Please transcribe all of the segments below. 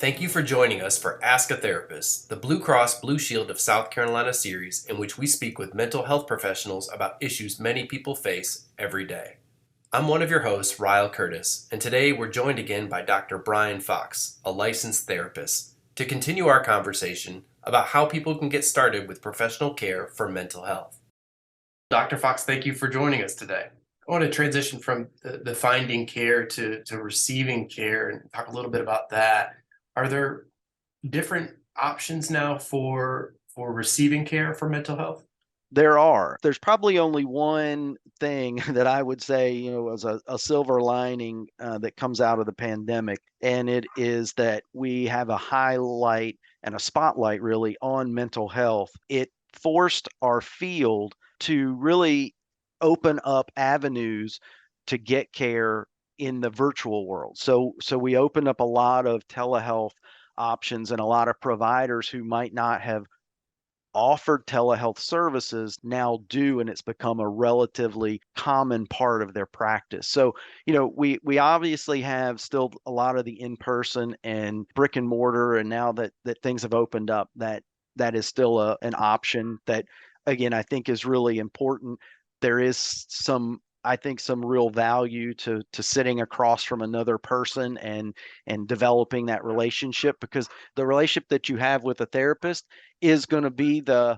Thank you for joining us for Ask a Therapist, the Blue Cross Blue Shield of South Carolina series in which we speak with mental health professionals about issues many people face every day. I'm one of your hosts, Ryle Curtis, and today we're joined again by Dr. Brian Fox, a licensed therapist, to continue our conversation about how people can get started with professional care for mental health. Dr. Fox, thank you for joining us today. I want to transition from the finding care to receiving care and talk a little bit about that. Are there different options now for receiving care for mental health? There are. There's probably only one thing that I would say, as a silver lining that comes out of the pandemic, and it is that we have a highlight and a spotlight really on mental health. It forced our field to really open up avenues to get care in the virtual world. So we opened up a lot of telehealth options and a lot of providers who might not have offered telehealth services now do, and it's become a relatively common part of their practice. So we obviously have still a lot of the in-person and brick and mortar, and now that things have opened up, that is still an option that, again, I think is really important. There is some, I think, some real value to sitting across from another person and developing that relationship, because the relationship that you have with a therapist is going to be the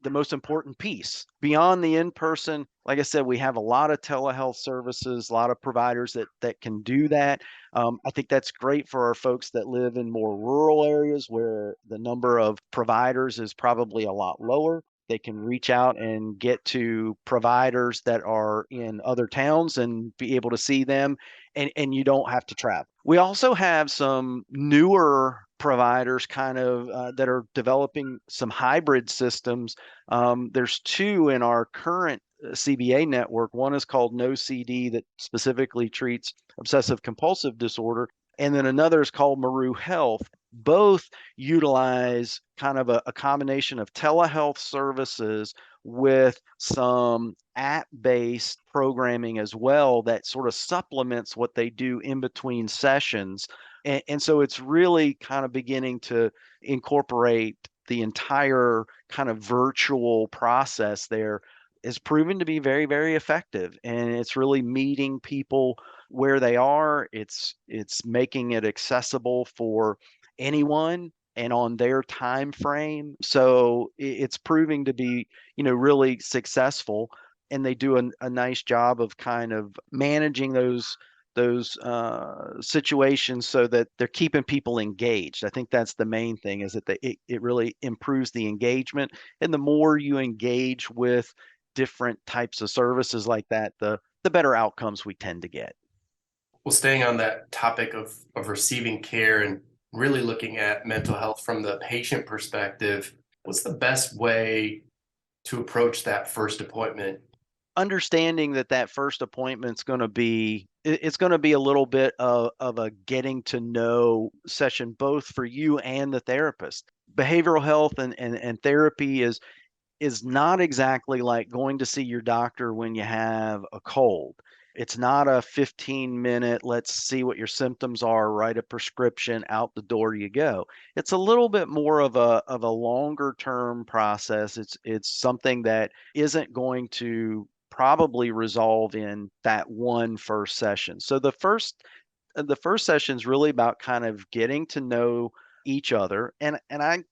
most important piece beyond the in person. Like I said, we have a lot of telehealth services, a lot of providers that can do that. I think that's great for our folks that live in more rural areas where the number of providers is probably a lot lower. They can reach out and get to providers that are in other towns and be able to see them, and you don't have to travel. We also have some newer providers kind of that are developing some hybrid systems. There's two in our current CBA network. One is called NoCD, that specifically treats obsessive compulsive disorder, and then another is called Maru Health. Both utilize kind of a combination of telehealth services with some app-based programming as well that sort of supplements what they do in between sessions. And so it's really kind of beginning to incorporate the entire kind of virtual process there. Is proven to be very, very effective, and it's really meeting people where they are. It's making it accessible for anyone and on their time frame. So it's proving to be, really successful, and they do a nice job of kind of managing those situations so that they're keeping people engaged. I think that's the main thing, is that it really improves the engagement. And the more you engage with different types of services like that, the better outcomes we tend to get. Well, staying on that topic of receiving care and really looking at mental health from the patient perspective, what's the best way to approach that first appointment? Understanding that that first appointment's gonna be it's gonna be a little bit of a getting to know session, both for you and the therapist. Behavioral health and therapy is not exactly like going to see your doctor when you have a cold. It's not a 15-minute, let's see what your symptoms are, write a prescription, out the door you go. It's a little bit more of a longer term process. It's something that isn't going to probably resolve in that one first session. So the first session is really about kind of getting to know each other. And I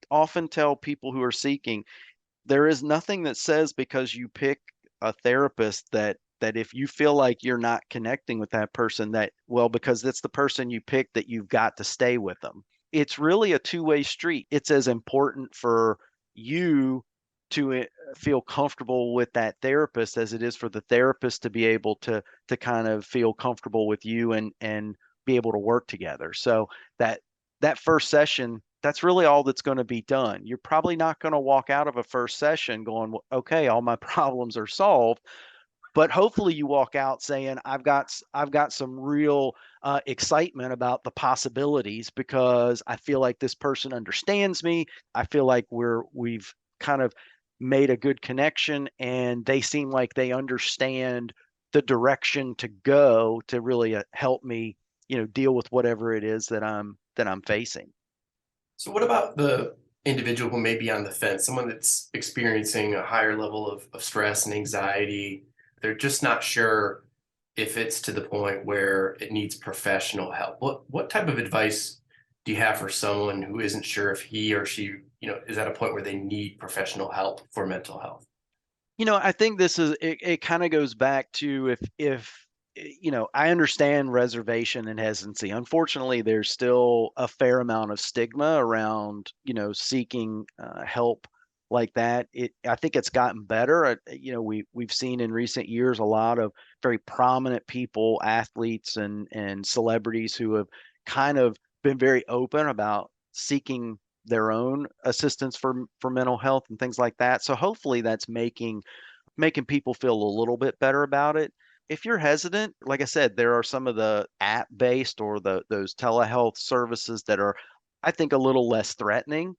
often tell people who are seeking, there is nothing that says because you pick a therapist that if you feel like you're not connecting with that person, that, well, because it's the person you picked, that you've got to stay with them. It's really a two-way street. It's as important for you to feel comfortable with that therapist as it is for the therapist to be able to kind of feel comfortable with you and be able to work together. So that first session, that's really all that's going to be done. You're probably not going to walk out of a first session going, "Well, okay, all my problems are solved," but hopefully you walk out saying, I've got some real excitement about the possibilities, because I feel like this person understands me. I feel like we've kind of made a good connection, and they seem like they understand the direction to go to really help me, deal with whatever it is that I'm facing. So, what about the individual who may be on the fence, someone that's experiencing a higher level of stress and anxiety? They're just not sure if it's to the point where it needs professional help. What type of advice do you have for someone who isn't sure if he or she, is at a point where they need professional help for mental health? I think it kind of goes back to if I understand reservation and hesitancy. Unfortunately, there's still a fair amount of stigma around, seeking help like that. I think it's gotten better. We've seen in recent years a lot of very prominent people, athletes and celebrities who have kind of been very open about seeking their own assistance for mental health and things like that. So hopefully that's making people feel a little bit better about it. If you're hesitant, like I said, there are some of the app-based or those telehealth services that are, I think, a little less threatening.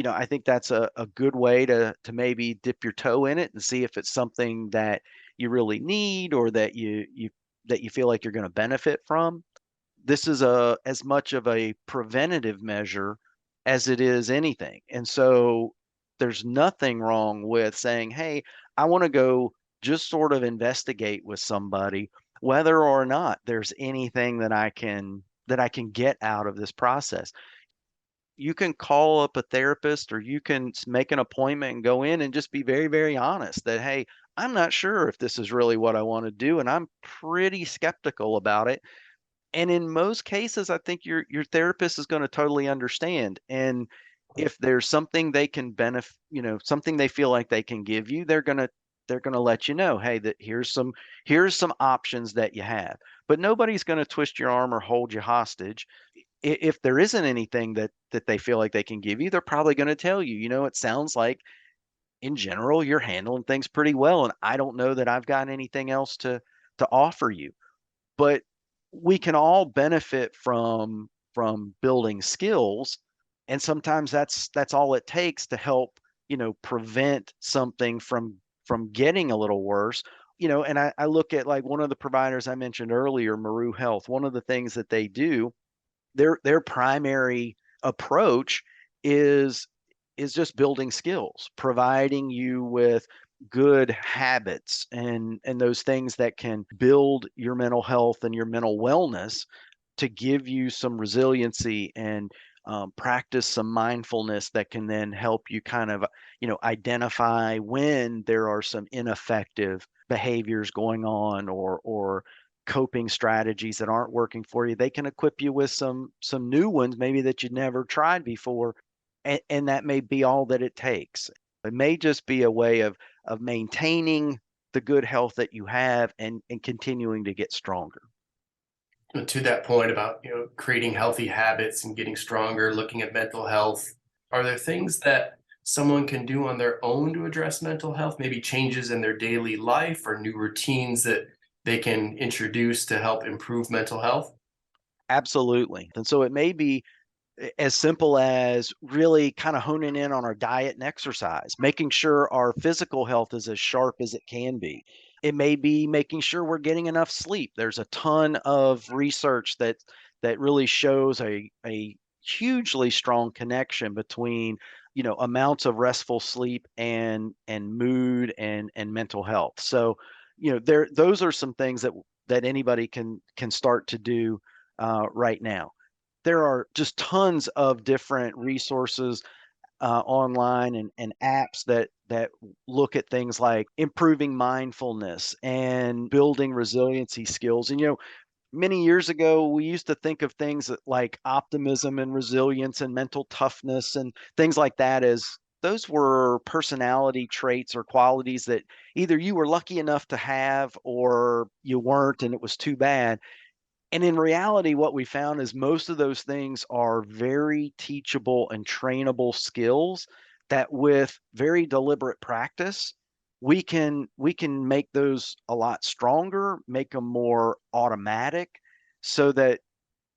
I think that's a good way to maybe dip your toe in it and see if it's something that you really need or that you feel like you're going to benefit from. This is a as much of a preventative measure as it is anything. And so there's nothing wrong with saying, "Hey, I want to go just sort of investigate with somebody whether or not there's anything that I can get out of this process." You can call up a therapist or you can make an appointment and go in and just be very, very honest that, "Hey, I'm not sure if this is really what I want to do, and I'm pretty skeptical about it." And in most cases, I think your therapist is gonna totally understand, and if there's something they can something they feel like they can give you, they're gonna let you know, "Hey, that here's some options that you have." But nobody's gonna twist your arm or hold you hostage. If there isn't anything that they feel like they can give you, they're probably gonna tell you, "It sounds like in general, you're handling things pretty well, and I don't know that I've got anything else to offer you." But we can all benefit from building skills, and sometimes that's all it takes to help prevent something from getting a little worse. And I look at like one of the providers I mentioned earlier, Maru Health. One of the things that they do, their primary approach is is just building skills, providing you with good habits and those things that can build your mental health and your mental wellness to give you some resiliency and practice some mindfulness that can then help you kind of identify when there are some ineffective behaviors going on or coping strategies that aren't working for you. They can equip you with some new ones maybe that you never tried before, and that may be all that it takes. It may just be a way of maintaining the good health that you have and continuing to get stronger. To that point about creating healthy habits and getting stronger, looking at mental health, are there things that someone can do on their own to address mental health, maybe changes in their daily life or new routines that they can introduce to help improve mental health? Absolutely. And so it may be as simple as really kind of honing in on our diet and exercise, making sure our physical health is as sharp as it can be. It may be making sure we're getting enough sleep. There's a ton of research that really shows a hugely strong connection between amounts of restful sleep and mood and mental health. So there those are some things that anybody can start to do right now. There are just tons of different resources online and apps that look at things like improving mindfulness and building resiliency skills. And many years ago, we used to think of like optimism and resilience and mental toughness and things like that as those were personality traits or qualities that either you were lucky enough to have or you weren't, and it was too bad. And in reality, what we found is most of those things are very teachable and trainable skills that with very deliberate practice, we can make those a lot stronger, make them more automatic so that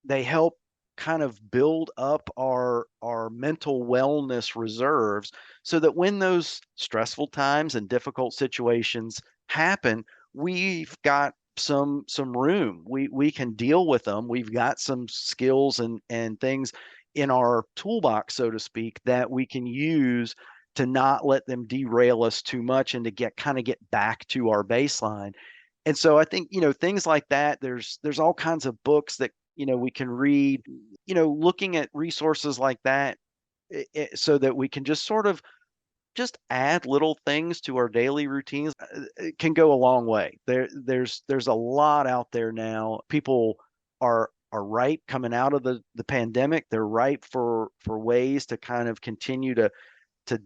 they help kind of build up our mental wellness reserves so that when those stressful times and difficult situations happen, we've got some room. We can deal with them. We've got some skills and things in our toolbox, so to speak, that we can use to not let them derail us too much and to get back to our baseline. And so I think, things like that, there's all kinds of books that, we can read, looking at resources like that, so that we can just sort of just add little things to our daily routines. It can go a long way. There's a lot out there now. People are ripe coming out of the pandemic. They're ripe for ways to kind of continue to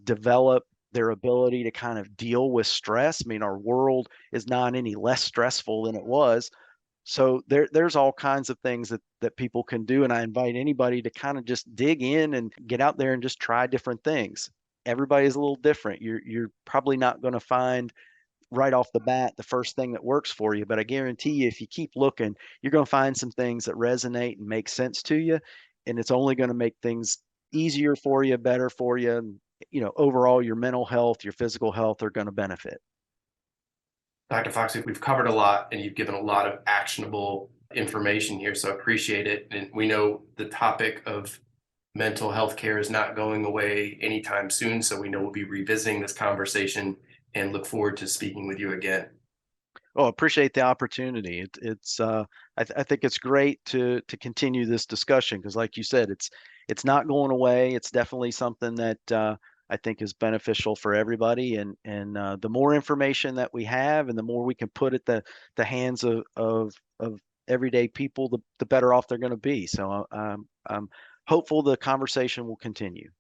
develop their ability to kind of deal with stress. I mean, our world is not any less stressful than it was. So there's all kinds of things that people can do. And I invite anybody to kind of just dig in and get out there and just try different things. Everybody's a little different. You're probably not going to find right off the bat the first thing that works for you, but I guarantee you, if you keep looking, you're going to find some things that resonate and make sense to you, and it's only going to make things easier for you, better for you, and overall your mental health, your physical health are going to benefit. Dr. Fox, we've covered a lot and you've given a lot of actionable information here, so I appreciate it. And we know the topic of mental health care is not going away anytime soon, so we know we'll be revisiting this conversation and look forward to speaking with you again. Oh, appreciate the opportunity. I think it's great to continue this discussion because, like you said, it's not going away. It's definitely something that I think is beneficial for everybody. And the more information that we have, and the more we can put at the hands of everyday people, the better off they're going to be. So I'm hopeful the conversation will continue.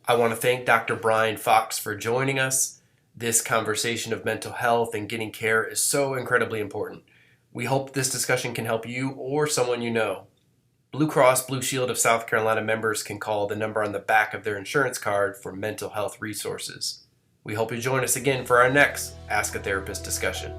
I want to thank Dr. Brian Fox for joining us. This conversation of mental health and getting care is so incredibly important. We hope this discussion can help you or someone you know. Blue Cross Blue Shield of South Carolina members can call the number on the back of their insurance card for mental health resources. We hope you join us again for our next Ask a Therapist discussion.